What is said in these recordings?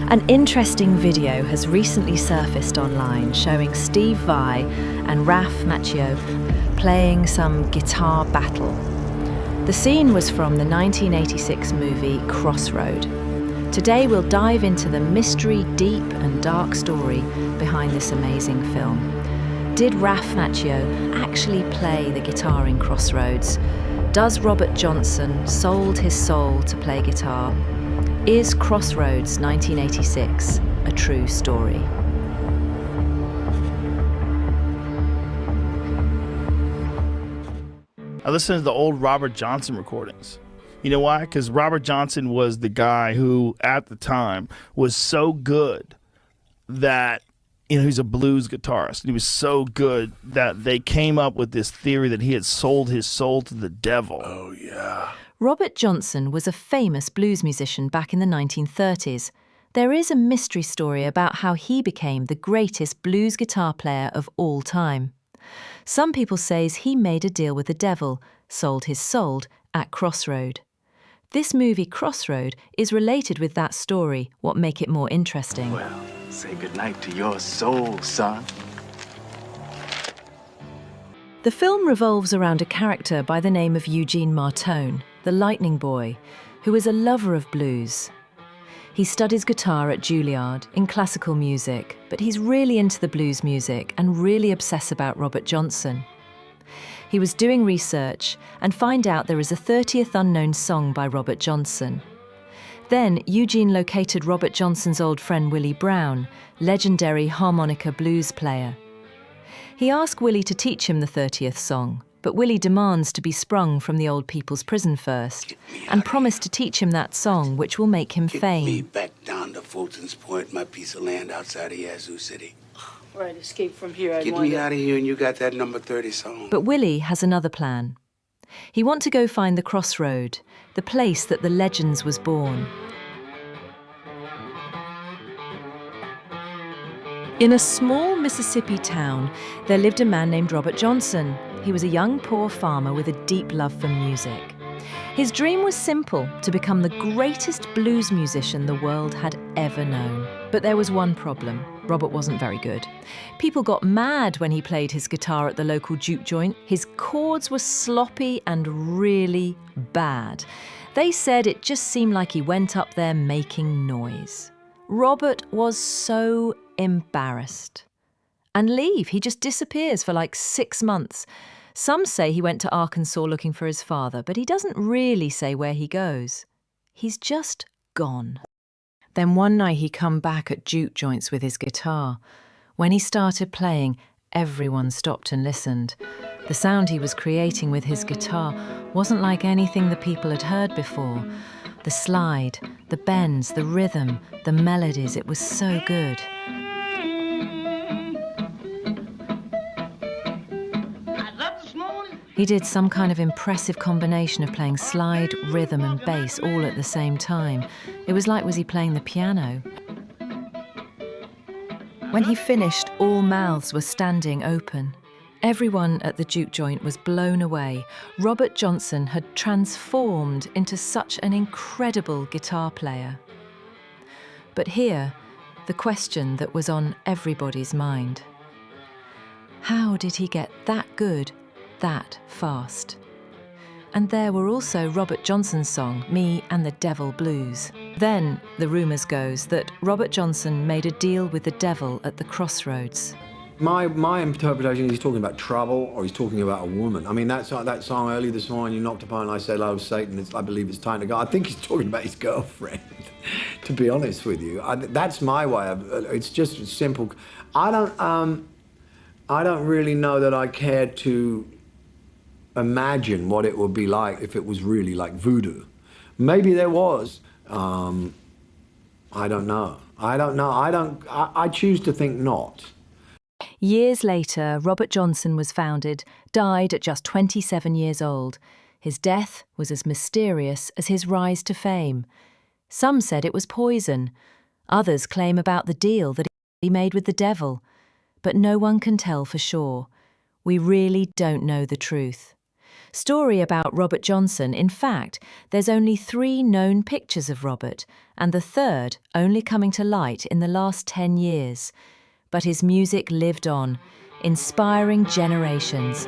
An interesting video has recently surfaced online showing Steve Vai and Macchio playing some guitar battle. The scene was from the 1986 movie Crossroads. Today we'll dive into the mystery, deep and dark story behind this amazing film. Did Macchio actually play the guitar in Crossroads? Does Robert Johnson sold his soul to play guitar? Is Crossroads 1986 a true story? I listened to the old Robert Johnson recordings. You know why? Because Robert Johnson was the guy who, at the time, was so good that, he's a blues guitarist. He was so good that they came up with this theory that he had sold his soul to the devil. Oh, yeah. Robert Johnson was a famous blues musician back in the 1930s. There is a mystery story about how he became the greatest blues guitar player of all time. Some people say he made a deal with the devil, sold his soul at Crossroads. This movie, Crossroads, is related with that story. What make it more interesting? Well, say goodnight to your soul, son. The film revolves around a character by the name of Eugene Martone, the Lightning Boy, who is a lover of blues. He studies guitar at Juilliard in classical music, but he's really into the blues music and really obsessed about Robert Johnson. He was doing research and find out there is a 30th unknown song by Robert Johnson. Then Eugene located Robert Johnson's old friend Willie Brown, legendary harmonica blues player. He asked Willie to teach him the 30th song, but Willie demands to be sprung from the old people's prison first and promised to teach him that song, which will make him fame. Get me back down to Fulton's Point, my piece of land outside of Yazoo City. Right, escape from here. Get me out of here and you got that number 30 song. But Willie has another plan. He wants to go find the Crossroad, the place that the legends was born. In a small Mississippi town, there lived a man named Robert Johnson. He was a young, poor farmer with a deep love for music. His dream was simple, to become the greatest blues musician the world had ever known. But there was one problem. Robert wasn't very good. People got mad when he played his guitar at the local juke joint. His chords were sloppy and really bad. They said it just seemed like he went up there making noise. Robert was so embarrassed. And he just disappears for like 6 months. Some say he went to Arkansas looking for his father, but he doesn't really say where he goes. He's just gone. Then one night he come back at juke joints with his guitar. When he started playing, everyone stopped and listened. The sound he was creating with his guitar wasn't like anything the people had heard before. The slide, the bends, the rhythm, the melodies, it was so good. He did some kind of impressive combination of playing slide, rhythm and bass all at the same time. It was like, was he playing the piano? When he finished, all mouths were standing open. Everyone at the juke joint was blown away. Robert Johnson had transformed into such an incredible guitar player. But here, the question that was on everybody's mind. How did he get that good that fast? And there were also Robert Johnson's song, Me and the Devil Blues. Then the rumours goes that Robert Johnson made a deal with the devil at the Crossroads. My interpretation is he's talking about trouble or he's talking about a woman. I mean, that song earlier this morning, you knocked upon and I said, "Oh, Satan, I believe it's time to go." I think he's talking about his girlfriend, to be honest with you. That's my way of, it's just simple. I don't really know that I care to imagine what it would be like if it was really like voodoo. Maybe there was. I don't know. I choose to think not. Years later, Robert Johnson was founded, died at just 27 years old. His death was as mysterious as his rise to fame. Some said it was poison. Others claim about the deal that he made with the devil. But no one can tell for sure. We really don't know the truth. story about Robert Johnson. In fact, there's only 3 known pictures of Robert, and the third only coming to light in the last 10 years. But his music lived on, inspiring generations.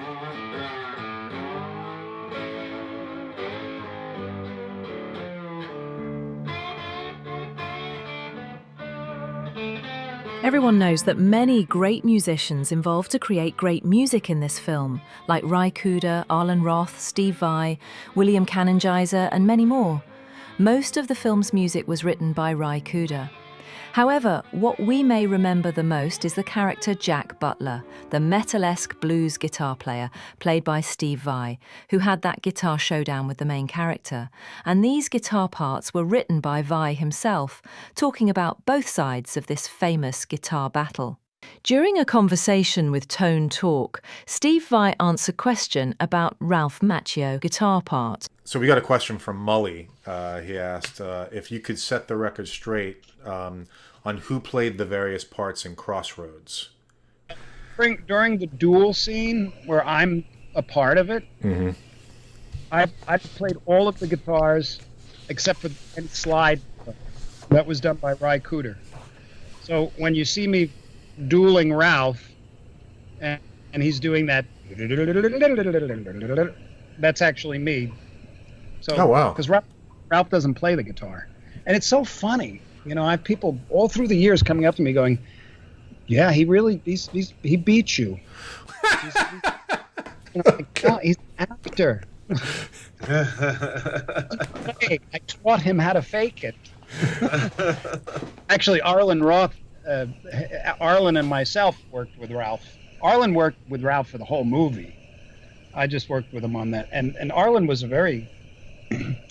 Everyone knows that many great musicians involved to create great music in this film, like Vai Guitar, Arlen Roth, Steve Vai, William Canongizer, and many more. Most of the film's music was written by Vai Guitar. However, what we may remember the most is the character Jack Butler, the metal-esque blues guitar player played by Steve Vai, who had that guitar showdown with the main character. And these guitar parts were written by Vai himself, talking about both sides of this famous guitar battle. During a conversation with Tone Talk, Steve Vai answered a question about Ralph Macchio guitar part. So we got a question from Mully. He asked if you could set the record straight on who played the various parts in Crossroads. During the Duel scene, where I'm a part of it, I've played all of the guitars except for the slide that was done by Vai Guitar. So when you see me dueling Ralph, and he's doing that, that's actually me. So, oh, wow. Because Ralph doesn't play the guitar. And it's so funny. You know, I have people all through the years coming up to me going, yeah, he beat you. He's an actor. Hey, I taught him how to fake it. Actually, Arlen and myself worked with Ralph. Arlen worked with Ralph for the whole movie. I just worked with him on that. And Arlen was a very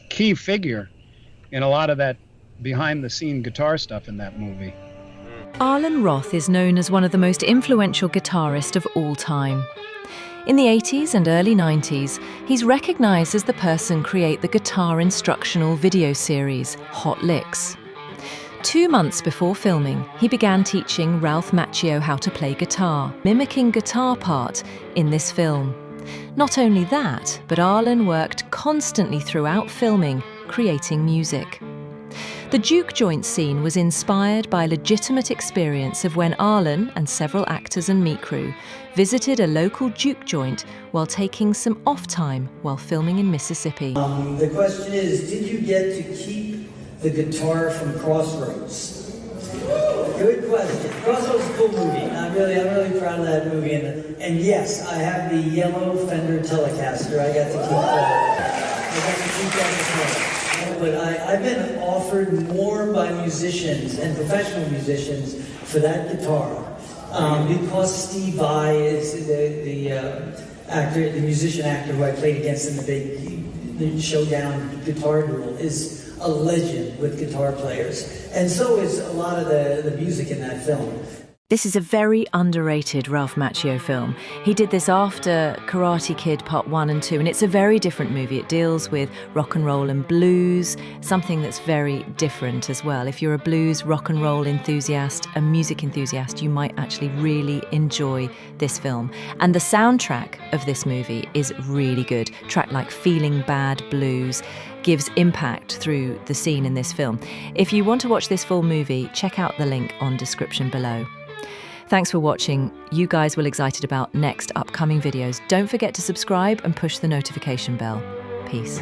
key figure in a lot of that behind-the-scene guitar stuff in that movie. Arlen Roth is known as one of the most influential guitarists of all time. In the 80s and early 90s, he's recognised as the person create the guitar instructional video series, Hot Licks. 2 months before filming, he began teaching Ralph Macchio how to play guitar, mimicking guitar part in this film. Not only that, but Arlen worked constantly throughout filming, creating music. The juke joint scene was inspired by a legitimate experience of when Arlen and several actors and meet crew visited a local juke joint while taking some off time while filming in Mississippi. The question is, did you get to keep the guitar from Crossroads? Good question. Crossroads is a cool movie. I'm really proud of that movie. And yes, I have the yellow Fender Telecaster. I got to keep that. But I've been offered more by musicians and professional musicians for that guitar because Steve Vai is the actor, the musician actor who I played against in the big showdown guitar duel, is a legend with guitar players, and so is a lot of the music in that film. This is a very underrated Ralph Macchio film. He did this after Karate Kid Part 1 and 2, and it's a very different movie. It deals with rock and roll and blues, something that's very different as well. If you're a blues, rock and roll enthusiast, a music enthusiast, you might actually really enjoy this film. And the soundtrack of this movie is really good. A track like Feeling Bad Blues gives impact through the scene in this film. If you want to watch this full movie, check out the link on description below. Thanks for watching. You guys will be excited about next upcoming videos. Don't forget to subscribe and push the notification bell. Peace.